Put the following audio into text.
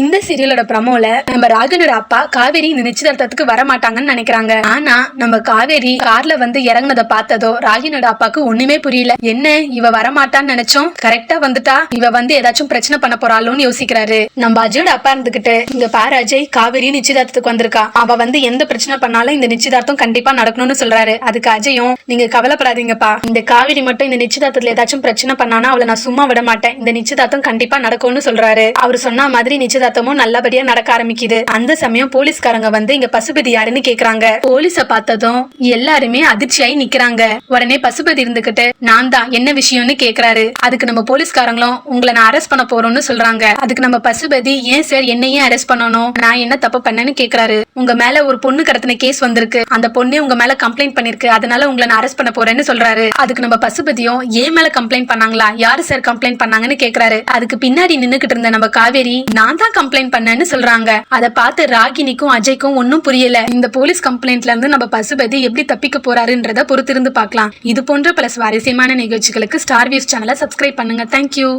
இந்த சீரியலோட ப்ரமோல நம்ம ராகனோட அப்பா காவேரி இந்த நிச்சயதார்த்தத்துக்கு வர மாட்டாங்கன்னு நினைக்கிறாங்க. ஆனா நம்ம காவேரி கார்ல வந்து இறங்குனத பார்த்ததோ ராகினோட அப்பாக்கு ஒண்ணுமே புரியல. என்ன இவ வரமாட்டான்னு நினைச்சோம், கரெக்டா வந்துட்டா, இவ வந்து ஏதாச்சும் பிரச்சனை பண்ண போறாளோன்னு யோசிக்கிறாரு. நம்ம அஜயோட அப்பா இருந்துகிட்டு, இங்க பாரு அஜய், காவேரி நிச்சயதார்த்தத்துக்கு வந்திருக்கா, அவ வந்து எந்த பிரச்சனை பண்ணாலும் இந்த நிச்சயதார்த்தம் கண்டிப்பா நடக்கணும்னு சொல்றாரு. அதுக்கு அஜயும், நீங்க கவலைப்படாதீங்கப்பா, இந்த காவேரி மட்டும் இந்த நிச்சயதார்த்தத்துல ஏதாச்சும் பிரச்சனை பண்ணானா அவளை நான் சும்மா விட மாட்டேன், இந்த நிச்சயதார்த்தம் கண்டிப்பா நடக்கும்னு சொல்றாரு. அவர் சொன்ன மாதிரி நிச்சயதார்த்தமும் நல்லபடியா நடக்க ஆரம்பிக்குது. அந்த சமயம் போலீஸ்காரங்க வந்து இங்க பசுபதி யாருன்னு கேக்குறாங்க. போலீஸ பார்த்ததும் எல்லாருமே அதிர்ச்சியாயி நிக்கிறாங்க. உடனே பசுபதி இருந்துகிட்டு, நான் தான், என்ன விஷயம்னு கேக்குறாரு. அதுக்கு நம்ம போலீஸ்காரங்களும், உங்களை நான் அரெஸ்ட் பண்ண போறோம்னு சொல்றாங்க. அதுக்கு நம்ம பசுபதி, ஏன் சார் என்னையே அரெஸ்ட் பண்ணணும், நான் என்ன தப்பு பண்ணேன்னு கேக்குறாரு. உங்க மேல ஒரு பொண்ணு கடத்தின கேஸ் வந்திருக்கு, அந்த பொண்ணே உங்க மேல கம்ப்ளைண்ட் பண்ணிருக்கு, அதனால உங்களை நான் அரெஸ்ட் பண்ண போறேன்னு சொல்றாரு. அதுக்கு நம்ம பசுபதியும், ஏன் மேல கம்ப்ளைண்ட் பண்ணாங்களா, யாரு சார் கம்ப்ளைண்ட் பண்ணாங்கன்னு கேக்குறாரு. அதுக்கு பின்னாடி நின்னுகிட்டு இருந்த நம்ம காவேரி, நான் தான் கம்ப்ளைண்ட் பண்ணேன்னு சொல்றாங்க. அதை பார்த்து ராகினிக்கும் அஜய்க்கும் ஒன்னும் புரியல. இந்த போலீஸ் கம்ப்ளைண்ட்ல இருந்து நம்ம பசுபதி எப்படி தப்பிக்க போறாருன்றத பொறுத்திருந்து பார்க்கலாம். இது போன்ற பல சுவாரஸ்யமான நிகழ்ச்சிகளுக்கு ஸ்டார் வியூஸ் சேனலை சப்ஸ்கிரைப் பண்ணுங்க. தேங்க்யூ.